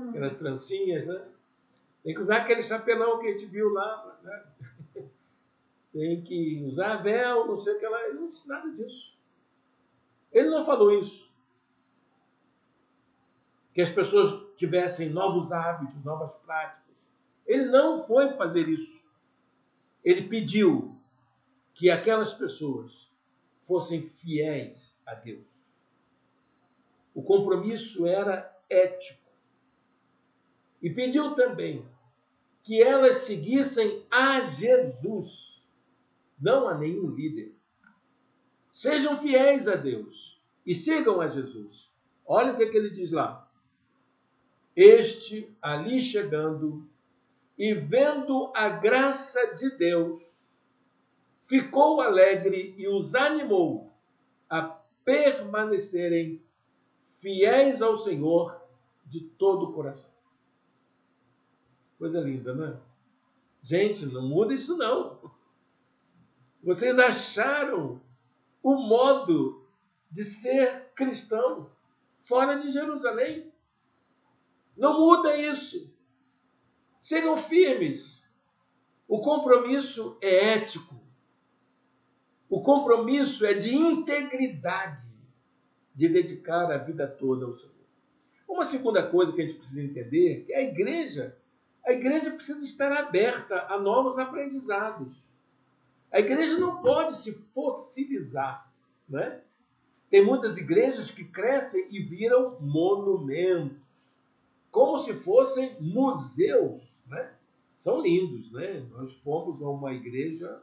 Speaker 1: aquelas trancinhas, né? Tem que usar aquele chapelão que a gente viu lá, né? Tem que usar véu, não sei o que lá. Ele não disse nada disso. Ele não falou isso. Que as pessoas tivessem novos hábitos, novas práticas. Ele não foi fazer isso. Ele pediu que aquelas pessoas fossem fiéis a Deus. O compromisso era ético. E pediu também que elas seguissem a Jesus, não a nenhum líder. Sejam fiéis a Deus e sigam a Jesus. Olha o que ele diz lá. Este, ali chegando, e vendo a graça de Deus, ficou alegre e os animou a permanecerem fiéis ao Senhor de todo o coração. Coisa linda, não é? Gente, não muda isso não. Vocês acharam o modo de ser cristão fora de Jerusalém. Não muda isso. Sigam firmes. O compromisso é ético. O compromisso é de integridade, de dedicar a vida toda ao Senhor. Uma segunda coisa que a gente precisa entender é que a igreja precisa estar aberta a novos aprendizados. A igreja não pode se fossilizar, né? Tem muitas igrejas que crescem e viram monumentos, como se fossem museus, né? São lindos, né? Nós fomos a uma igreja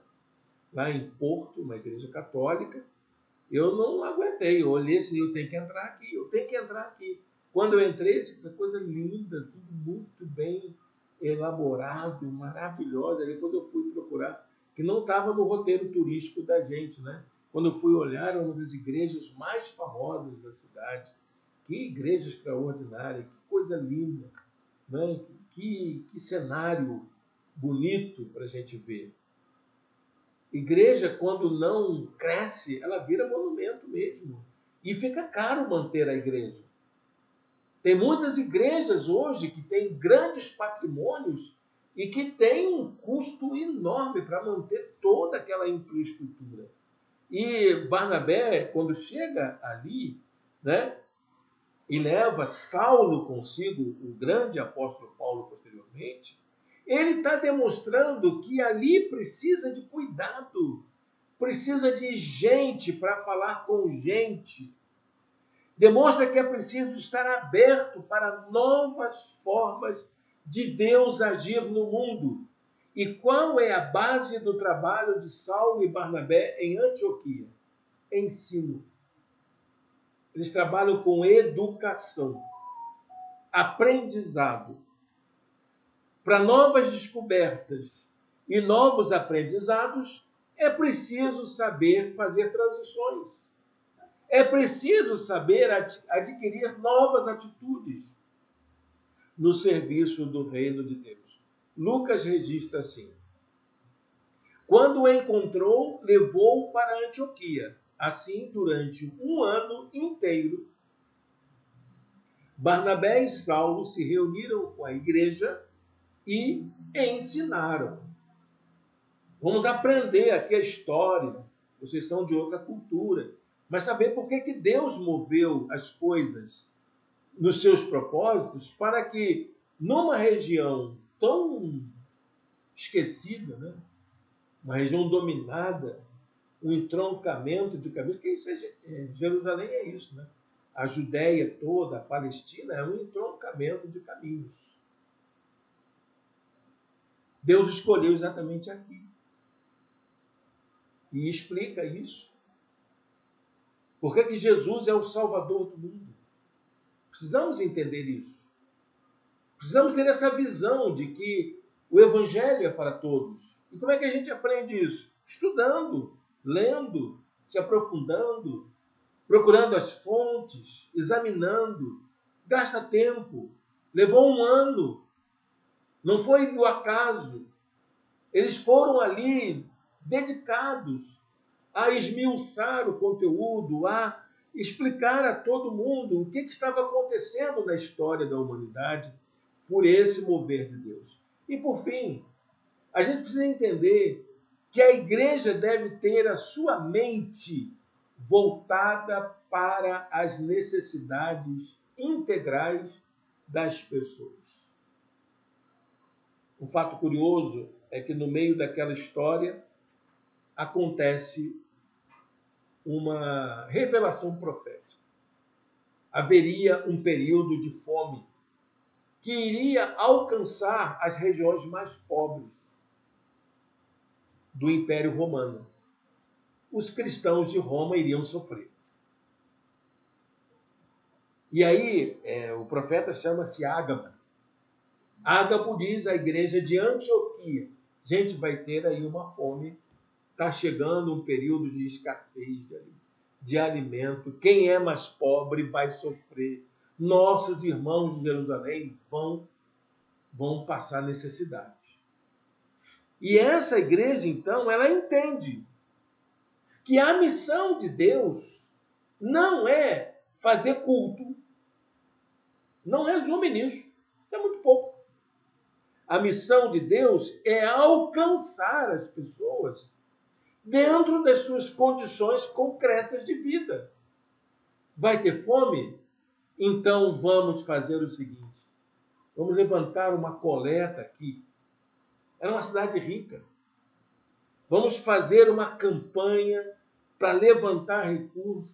Speaker 1: lá em Porto, uma igreja católica. Eu não aguentei, eu olhei assim, eu tenho que entrar aqui, eu tenho que entrar aqui. Quando eu entrei, foi coisa linda, tudo muito bem elaborado, maravilhosa. Depois eu fui procurar, que não estava no roteiro turístico da gente, né? Quando eu fui olhar, era uma das igrejas mais famosas da cidade. Que igreja extraordinária, que coisa linda, né? Que cenário bonito para a gente ver. Igreja, quando não cresce, ela vira monumento mesmo. E fica caro manter a igreja. Tem muitas igrejas hoje que têm grandes patrimônios e que têm um custo enorme para manter toda aquela infraestrutura. E Barnabé, quando chega ali, né, e leva Saulo consigo, o grande apóstolo Paulo posteriormente, ele está demonstrando que ali precisa de cuidado, precisa de gente para falar com gente. Demonstra que é preciso estar aberto para novas formas de Deus agir no mundo. E qual é a base do trabalho de Saulo e Barnabé em Antioquia? Ensino. Eles trabalham com educação, aprendizado. Para novas descobertas e novos aprendizados, é preciso saber fazer transições. É preciso saber adquirir novas atitudes no serviço do reino de Deus. Lucas registra assim: quando o encontrou, levou-o para Antioquia. Assim, durante um ano inteiro, Barnabé e Saulo se reuniram com a igreja e ensinaram. Vamos aprender aqui a história. Vocês são de outra cultura. Mas saber por que Deus moveu as coisas nos seus propósitos para que, numa região tão esquecida, né? Uma região dominada, um entroncamento de caminhos, que isso Jerusalém é isso, né? A Judéia toda, a Palestina, é um entroncamento de caminhos. Deus escolheu exatamente aqui. E explica isso. Por que Jesus é o Salvador do mundo? Precisamos entender isso. Precisamos ter essa visão de que o Evangelho é para todos. E como é que a gente aprende isso? Estudando, lendo, se aprofundando, procurando as fontes, examinando. Gasta tempo. Levou um ano. Não foi do acaso. Eles foram ali dedicados a esmiuçar o conteúdo, a explicar a todo mundo o que estava acontecendo na história da humanidade por esse mover de Deus. E, por fim, a gente precisa entender que a igreja deve ter a sua mente voltada para as necessidades integrais das pessoas. Um fato curioso é que no meio daquela história acontece uma revelação profética. Haveria um período de fome que iria alcançar as regiões mais pobres do Império Romano. Os cristãos de Roma iriam sofrer. E aí, o profeta chama-se Ágabo. Ágabo diz à igreja de Antioquia: gente, vai ter aí uma fome, está chegando um período de escassez de alimento, quem é mais pobre vai sofrer. Nossos irmãos de Jerusalém vão passar necessidade. E essa igreja, então, ela entende que a missão de Deus não é fazer culto, não resume nisso, é muito pouco. A missão de Deus é alcançar as pessoas dentro das suas condições concretas de vida. Vai ter fome? Então vamos fazer o seguinte: vamos levantar uma coleta aqui. Era uma cidade rica. Vamos fazer uma campanha para levantar recursos,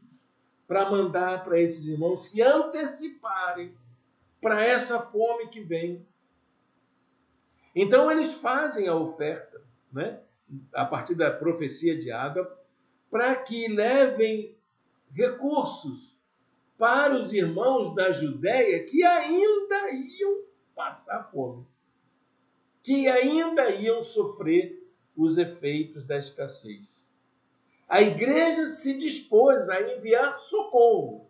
Speaker 1: para mandar para esses irmãos se anteciparem para essa fome que vem. Então eles fazem a oferta, né, a partir da profecia de Ágabo, para que levem recursos para os irmãos da Judéia que ainda iam passar fome, que ainda iam sofrer os efeitos da escassez. A igreja se dispôs a enviar socorro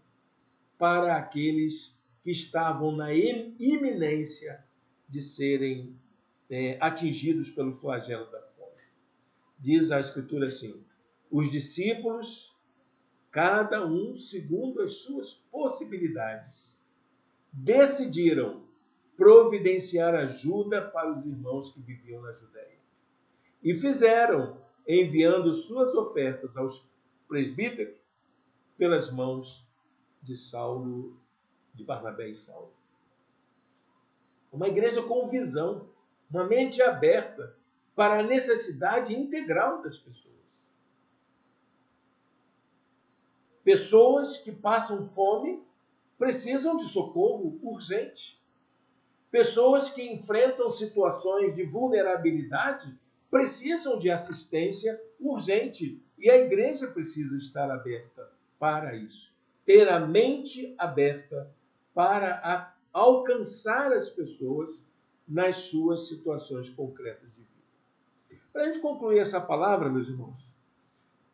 Speaker 1: para aqueles que estavam na iminência de serem atingidos pelo flagelo da fome. Diz a Escritura assim: os discípulos, cada um segundo as suas possibilidades, decidiram providenciar ajuda para os irmãos que viviam na Judéia. E fizeram, enviando suas ofertas aos presbíteros pelas mãos de Saulo, de Barnabé e Saulo. Uma igreja com visão, uma mente aberta para a necessidade integral das pessoas. Pessoas que passam fome precisam de socorro urgente. Pessoas que enfrentam situações de vulnerabilidade precisam de assistência urgente. E a igreja precisa estar aberta para isso. Ter a mente aberta para alcançar as pessoas nas suas situações concretas de vida. Para a gente concluir essa palavra, meus irmãos,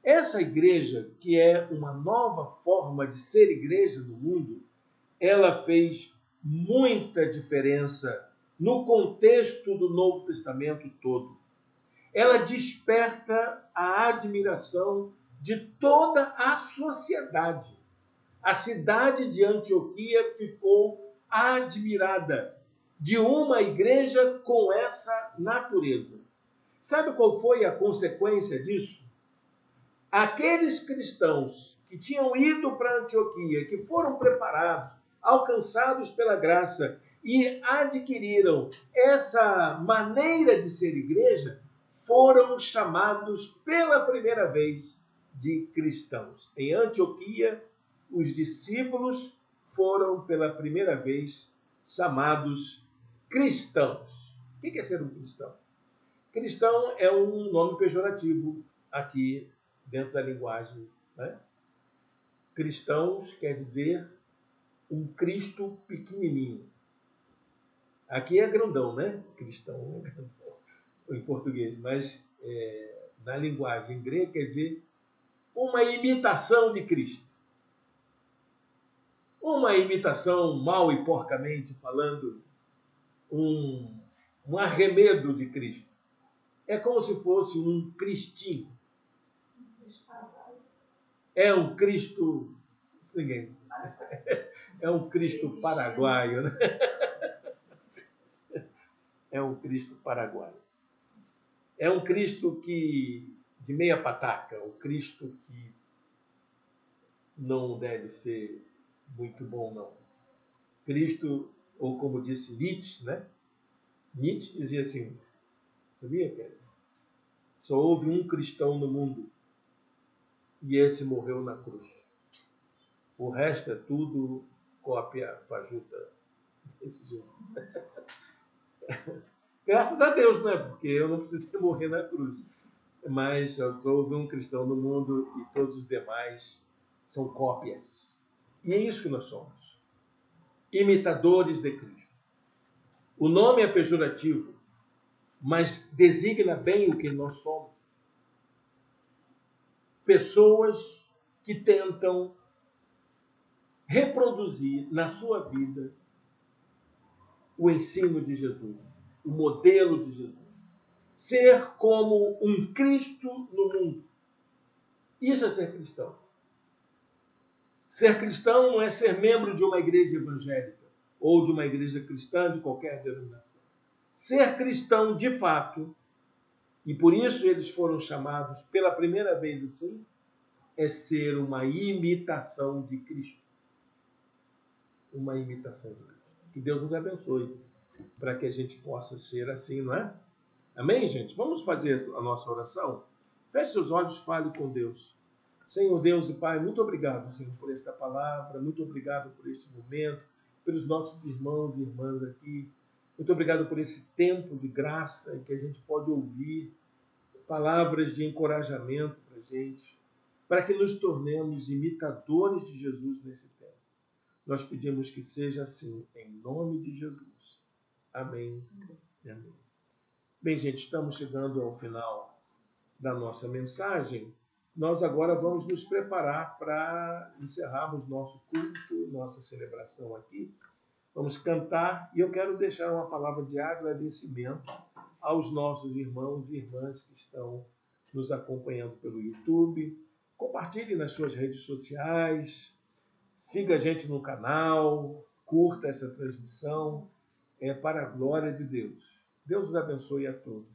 Speaker 1: essa igreja, que é uma nova forma de ser igreja no mundo, ela fez muita diferença no contexto do Novo Testamento todo. Ela desperta a admiração de toda a sociedade. A cidade de Antioquia ficou admirada de uma igreja com essa natureza. Sabe qual foi a consequência disso? Aqueles cristãos que tinham ido para Antioquia, que foram preparados, alcançados pela graça e adquiriram essa maneira de ser igreja, foram chamados pela primeira vez de cristãos. Em Antioquia, os discípulos foram pela primeira vez chamados cristãos. O que é ser um cristão? Cristão é um nome pejorativo aqui dentro da linguagem, né? Cristãos quer dizer um Cristo pequenininho. Aqui é grandão, né? Cristão é grandão em português, mas na linguagem grega quer dizer uma imitação de Cristo. Uma imitação, mal e porcamente falando, um arremedo de Cristo. É como se fosse um cristinho. É um Cristo... É um Cristo paraguaio, né? É um Cristo paraguaio. É um Cristo de meia pataca, um Cristo que não deve ser muito bom, não. Cristo, ou como disse Nietzsche, né? Nietzsche dizia assim, sabia, cara? Só houve um cristão no mundo e esse morreu na cruz. O resto é tudo cópia fajuta Esse Jesus. Graças a Deus, né? Porque eu não precisei morrer na cruz. Mas houve um cristão no mundo e todos os demais são cópias. E é isso que nós somos. Imitadores de Cristo. O nome é pejorativo, mas designa bem o que nós somos. Pessoas que tentam reproduzir na sua vida o ensino de Jesus, o modelo de Jesus. Ser como um Cristo no mundo. Isso é ser cristão. Ser cristão não é ser membro de uma igreja evangélica ou de uma igreja cristã de qualquer denominação. Ser cristão de fato, e por isso eles foram chamados pela primeira vez assim, é ser uma imitação de Cristo. Uma imitação de Cristo. Que Deus nos abençoe para que a gente possa ser assim, não é? Amém, gente? Vamos fazer a nossa oração? Feche seus olhos, fale com Deus. Senhor Deus e Pai, muito obrigado, Senhor, por esta palavra, muito obrigado por este momento, pelos nossos irmãos e irmãs aqui. Muito obrigado por esse tempo de graça em que a gente pode ouvir palavras de encorajamento para a gente, para que nos tornemos imitadores de Jesus nesse tempo. Nós pedimos que seja assim, em nome de Jesus. Amém. Amém. Bem, gente, estamos chegando ao final da nossa mensagem. Nós agora vamos nos preparar para encerrarmos nosso culto, nossa celebração aqui. Vamos cantar e eu quero deixar uma palavra de agradecimento aos nossos irmãos e irmãs que estão nos acompanhando pelo YouTube. Compartilhe nas suas redes sociais, siga a gente no canal, curta essa transmissão, para a glória de Deus. Deus os abençoe a todos.